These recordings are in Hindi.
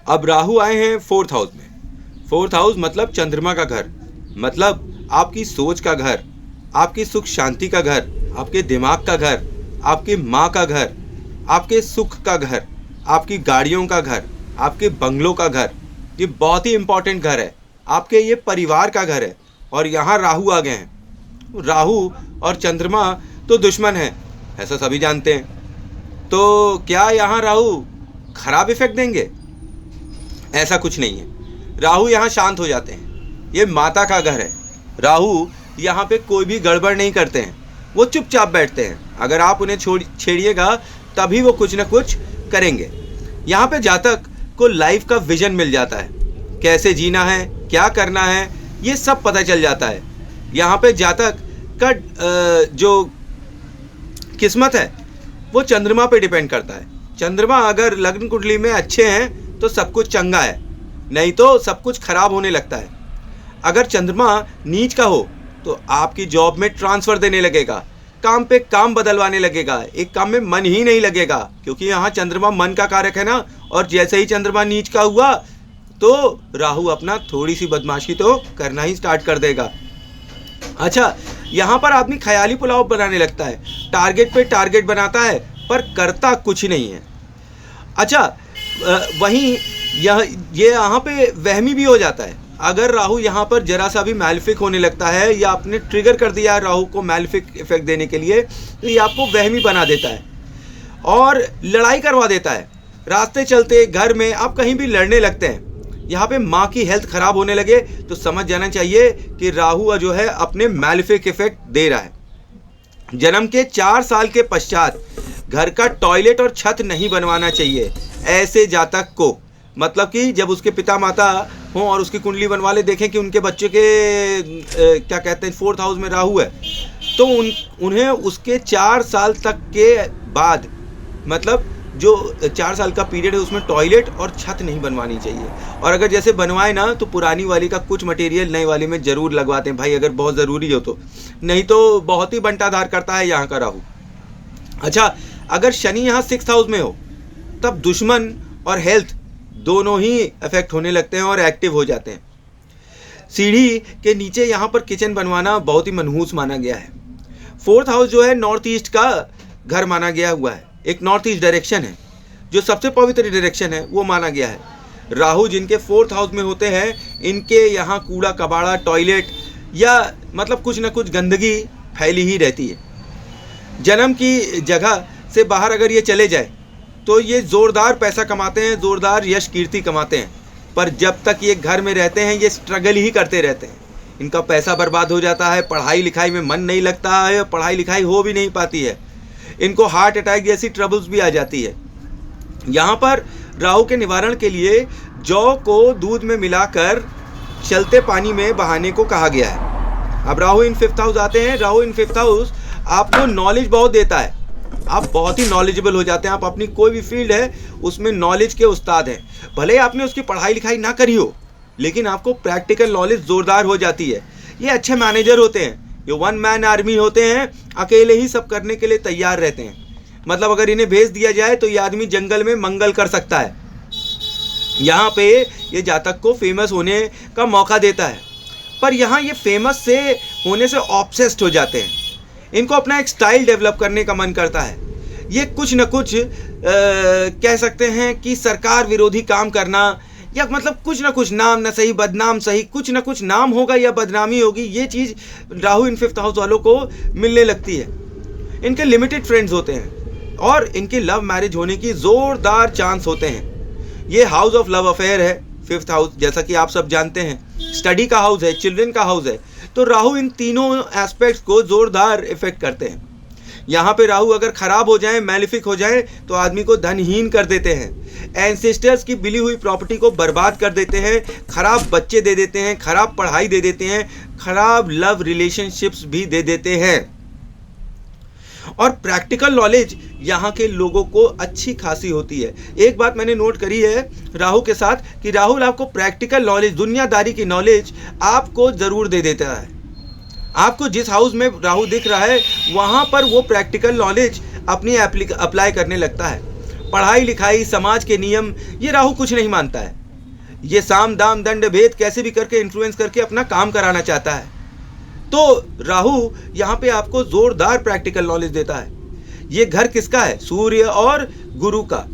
अब राहु आए हैं फोर्थ हाउस में। फोर्थ हाउस मतलब चंद्रमा का घर, मतलब आपकी सोच का घर, आपकी सुख शांति का घर, आपके दिमाग का घर, आपकी माँ का घर, आपके सुख का घर, आपकी गाड़ियों का घर, आपके बंगलों का घर। ये बहुत ही इंपॉर्टेंट घर है, आपके ये परिवार का घर है। और यहाँ राहु आ गए हैं। राहु और चंद्रमा तो दुश्मन हैं, ऐसा सभी जानते हैं। तो क्या यहाँ राहु खराब इफेक्ट देंगे? ऐसा कुछ नहीं है। राहु यहाँ शांत हो जाते हैं। ये माता का घर है। राहु यहाँ पे कोई भी गड़बड़ नहीं करते हैं, वो चुपचाप बैठते हैं। अगर आप उन्हें छेड़िएगा तभी वो कुछ ना कुछ करेंगे। यहाँ पे जातक को लाइफ का विजन मिल जाता है, कैसे जीना है, क्या करना है, ये सब पता चल जाता है। यहाँ पे जातक का जो किस्मत है वो चंद्रमा पे डिपेंड करता है। चंद्रमा अगर लग्न कुंडली में अच्छे हैं तो सब कुछ चंगा है, नहीं तो सब कुछ खराब होने लगता है। अगर चंद्रमा नीच का हो तो आपकी जॉब में ट्रांसफ़र देने लगेगा, काम पे काम बदलवाने लगेगा, एक काम में मन ही नहीं लगेगा, क्योंकि यहाँ चंद्रमा मन का कारक है ना। और जैसे ही चंद्रमा नीच का हुआ तो राहु अपना थोड़ी सी बदमाशी तो करना ही स्टार्ट कर देगा। अच्छा, यहाँ पर आदमी ख्याली पुलाव बनाने लगता है, टारगेट पे टारगेट बनाता है पर करता कुछ नहीं है। अच्छा, वहीं ये यहाँ पे वहमी भी हो जाता है। अगर राहु यहाँ पर जरा सा भी मैलिफिक होने लगता है या आपने ट्रिगर कर दिया है राहु को मैलिफिक इफेक्ट देने के लिए, तो ये आपको वहमी बना देता है और लड़ाई करवा देता है। रास्ते चलते घर में आप कहीं भी लड़ने लगते हैं। यहाँ पे माँ की हेल्थ खराब होने लगे तो समझ जाना चाहिए कि राहु जो है अपने मैलिफिक इफेक्ट दे रहा है। जन्म के 4 साल के पश्चात घर का टॉयलेट और छत नहीं बनवाना चाहिए ऐसे जातक को। मतलब कि जब उसके पिता माता हों और उसकी कुंडली बनवा ले, देखें कि उनके बच्चे के क्या कहते हैं फोर्थ हाउस में राहु है, तो उन्हें उसके 4 साल तक के बाद, मतलब जो 4 साल का पीरियड है उसमें टॉयलेट और छत नहीं बनवानी चाहिए। और अगर जैसे बनवाए ना तो पुरानी वाली का कुछ मटेरियल नई वाली में ज़रूर लगवाते हैं भाई, अगर बहुत ज़रूरी हो तो, नहीं तो बहुत ही बंटाधार करता है यहाँ का राहु। अच्छा, अगर शनि यहाँ 6th हाउस में हो तब दुश्मन और हेल्थ दोनों ही इफेक्ट होने लगते हैं और एक्टिव हो जाते हैं। सीढ़ी के नीचे यहाँ पर किचन बनवाना बहुत ही मनहूस माना गया है। 4th हाउस जो है नॉर्थ ईस्ट का घर माना गया हुआ है, एक नॉर्थ ईस्ट डायरेक्शन है जो सबसे पवित्र डायरेक्शन है, वो माना गया है। राहु जिनके 4th हाउस में होते हैं, इनके यहाँ कूड़ा कबाड़ा, टॉयलेट या मतलब कुछ ना कुछ गंदगी फैली ही रहती है। जन्म की जगह से बाहर अगर ये चले जाए तो ये ज़ोरदार पैसा कमाते हैं, ज़ोरदार यश कीर्ति कमाते हैं, पर जब तक ये घर में रहते हैं ये स्ट्रगल ही करते रहते हैं। इनका पैसा बर्बाद हो जाता है, पढ़ाई लिखाई में मन नहीं लगता है, पढ़ाई लिखाई हो भी नहीं पाती है, इनको हार्ट अटैक जैसी ट्रबल्स भी आ जाती है। यहाँ पर राहु के निवारण के लिए जौ को दूध में मिलाकर चलते पानी में बहाने को कहा गया है। अब राहु इन 5th हाउस आते हैं। राहु इन 5th हाउस आपको नॉलेज बहुत देता है, आप बहुत ही नॉलेजेबल हो जाते हैं। आप अपनी कोई भी फील्ड है उसमें नॉलेज के उस्ताद हैं। भले ही आपने उसकी पढ़ाई लिखाई ना करी हो, लेकिन आपको प्रैक्टिकल नॉलेज ज़ोरदार हो जाती है। ये अच्छे मैनेजर होते हैं, ये 1 मैन आर्मी होते हैं, अकेले ही सब करने के लिए तैयार रहते हैं। मतलब अगर इन्हें भेज दिया जाए तो ये आदमी जंगल में मंगल कर सकता है। यहाँ पे ये जातक को फेमस होने का मौका देता है, पर यहाँ ये फेमस से होने से ऑब्सेस्ड हो जाते हैं। इनको अपना एक स्टाइल डेवलप करने का मन करता है। ये कुछ न कुछ कह सकते हैं कि सरकार विरोधी काम करना, या मतलब कुछ ना कुछ, नाम न सही बदनाम सही, कुछ ना कुछ नाम होगा या बदनामी होगी, ये चीज़ राहु इन 5th हाउस वालों को मिलने लगती है। इनके लिमिटेड फ्रेंड्स होते हैं और इनके लव मैरिज होने की ज़ोरदार चांस होते हैं। ये हाउस ऑफ लव अफेयर है 5th हाउस, जैसा कि आप सब जानते हैं। स्टडी का हाउस है, चिल्ड्रन का हाउस है, तो राहु इन तीनों एस्पेक्ट्स को ज़ोरदार इफेक्ट करते हैं। यहाँ पे राहु अगर ख़राब हो जाए, मैलिफिक हो जाए, तो आदमी को धनहीन कर देते हैं। एंसेस्टर्स की बिली हुई प्रॉपर्टी को बर्बाद कर देते हैं, ख़राब बच्चे दे देते हैं, ख़राब पढ़ाई दे देते हैं, ख़राब लव रिलेशनशिप्स भी दे देते हैं। और प्रैक्टिकल नॉलेज यहाँ के लोगों को अच्छी खासी होती है। एक बात मैंने नोट करी है राहु के साथ कि राहुल आपको प्रैक्टिकल नॉलेज, दुनियादारी की नॉलेज आपको ज़रूर दे देता है। आपको जिस हाउस में राहु दिख रहा है वहाँ पर वो प्रैक्टिकल नॉलेज अपनी अप्लाई करने लगता है। पढ़ाई लिखाई, समाज के नियम, ये राहु कुछ नहीं मानता है। ये साम दाम दंड भेद कैसे भी करके इन्फ्लुएंस करके अपना काम कराना चाहता है। तो राहु यहाँ पे आपको जोरदार प्रैक्टिकल नॉलेज देता है। ये घर किसका है? सूर्य और गुरु का।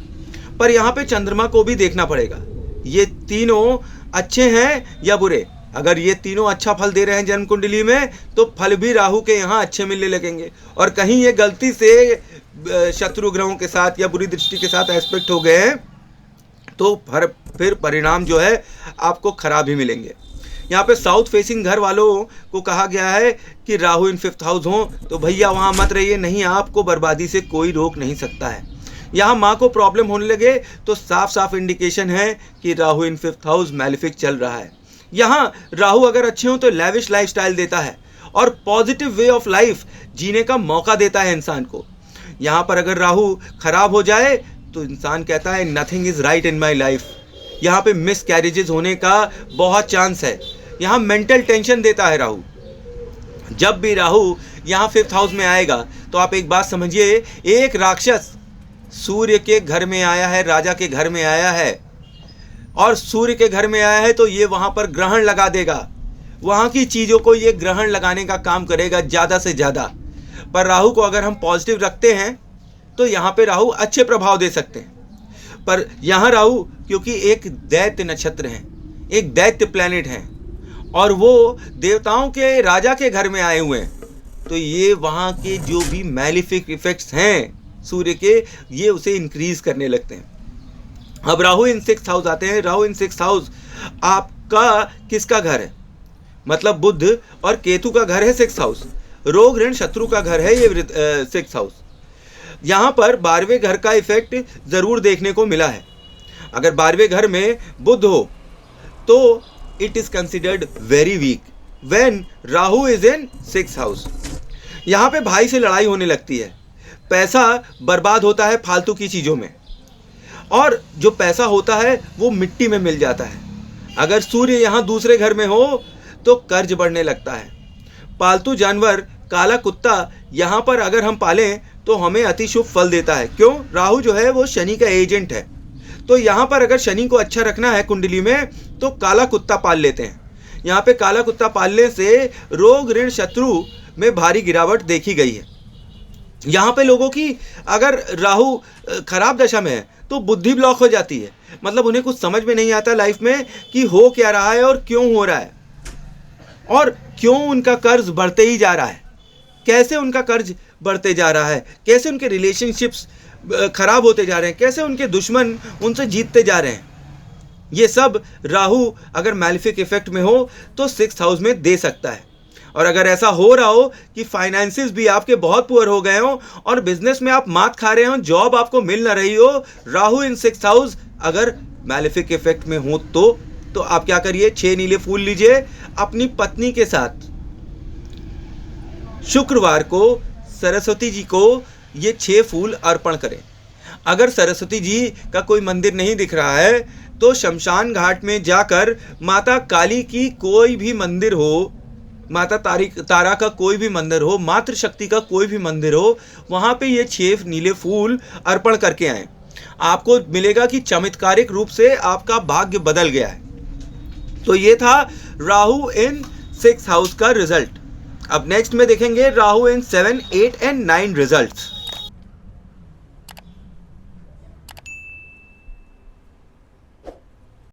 पर यहाँ पे चंद्रमा को भी देखना पड़ेगा, ये तीनों अच्छे हैं या बुरे। अगर ये तीनों अच्छा फल दे रहे हैं जन्म कुंडली में, तो फल भी राहु के यहाँ अच्छे मिलने लगेंगे। और कहीं ये गलती से शत्रु ग्रहों के साथ या बुरी दृष्टि के साथ एस्पेक्ट हो गए हैं, तो फिर परिणाम जो है आपको खराब ही मिलेंगे। यहाँ पे साउथ फेसिंग घर वालों को कहा गया है कि राहु इन 5th हाउस हो तो भैया वहाँ मत रहिए, नहीं आपको बर्बादी से कोई रोक नहीं सकता है। यहाँ माँ को प्रॉब्लम होने लगे तो साफ साफ इंडिकेशन है कि राहु इन 5th हाउस मैलिफिक चल रहा है। यहाँ राहु अगर अच्छे हो तो लैविश लाइफस्टाइल देता है और पॉजिटिव वे ऑफ लाइफ जीने का मौका देता है इंसान को। यहाँ पर अगर राहु खराब हो जाए तो इंसान कहता है nothing is right in my life. यहाँ पे मिस कैरेजेस होने का बहुत चांस है। यहाँ मेंटल टेंशन देता है राहु। जब भी राहु यहाँ 5th हाउस में आएगा तो आप एक बात समझिए, एक राक्षस सूर्य के घर में आया है, राजा के घर में आया है, और सूर्य के घर में आया है तो ये वहाँ पर ग्रहण लगा देगा। वहाँ की चीज़ों को ये ग्रहण लगाने का काम करेगा ज़्यादा से ज़्यादा। पर राहु को अगर हम पॉजिटिव रखते हैं तो यहाँ पे राहु अच्छे प्रभाव दे सकते हैं। पर यहाँ राहु क्योंकि एक दैत्य नक्षत्र है, एक दैत्य प्लैनेट है, और वो देवताओं के राजा के घर में आए हुए हैं, तो ये वहाँ के जो भी मैलिफिक इफेक्ट्स हैं सूर्य के, ये उसे इंक्रीज करने लगते हैं। अब राहु इन 6th हाउस आते हैं। राहु इन 6th हाउस आपका किसका घर है? मतलब बुध और केतु का घर है 6th हाउस। रोग ऋण शत्रु का घर है ये 6th हाउस। यहाँ पर 12वें घर का इफेक्ट ज़रूर देखने को मिला है। अगर 12वें घर में बुध हो तो it is considered very weak when Rahu is in 6th house. यहाँ पे भाई से लड़ाई होने लगती है, पैसा बर्बाद होता है फालतू की चीज़ों में, और जो पैसा होता है वो मिट्टी में मिल जाता है। अगर सूर्य यहाँ दूसरे घर में हो तो कर्ज बढ़ने लगता है। पालतू जानवर काला कुत्ता यहाँ पर अगर हम पालें तो हमें अति शुभ फल देता है। क्यों? राहु जो है वो शनि का एजेंट है। तो यहाँ पर अगर शनि को अच्छा रखना है कुंडली में तो काला कुत्ता पाल लेते हैं। यहाँ पे काला कुत्ता पालने से रोग ऋण शत्रु में भारी गिरावट देखी गई है। यहाँ पे लोगों की अगर राहु खराब दशा में है तो बुद्धि ब्लॉक हो जाती है। मतलब उन्हें कुछ समझ में नहीं आता लाइफ में कि हो क्या रहा है और क्यों हो रहा है, और क्यों उनका कर्ज बढ़ते ही जा रहा है, कैसे उनका कर्ज बढ़ते जा रहा है, कैसे उनके रिलेशनशिप्स खराब होते जा रहे हैं, कैसे उनके दुश्मन उनसे जीतते जा रहे हैं। ये सब राहु अगर मैलिफिक इफेक्ट में हो तो 6th हाउस में दे सकता है। और अगर ऐसा हो रहा हो कि फाइनेंसिस भी आपके बहुत पुअर हो गए हो और बिजनेस में आप मात खा रहे हो, जॉब आपको मिल ना रही हो, राहु इन 6th हाउस अगर मैलिफिक इफेक्ट में हो तो आप क्या करिए, 6 नीले फूल लीजिए, अपनी पत्नी के साथ शुक्रवार को सरस्वती जी को ये 6 फूल अर्पण करें। अगर सरस्वती जी का कोई मंदिर नहीं दिख रहा है तो शमशान घाट में जाकर माता काली की कोई भी मंदिर हो, माता तारा का कोई भी मंदिर हो, मातृशक्ति का कोई भी मंदिर हो, वहाँ पे ये 6 नीले फूल अर्पण करके आएँ। आपको मिलेगा कि चमत्कारिक रूप से आपका भाग्य बदल गया है। तो ये था राहु इन 6th हाउस का रिजल्ट। अब नेक्स्ट में देखेंगे राहु इन 7, 8 एंड 9 रिजल्ट्स।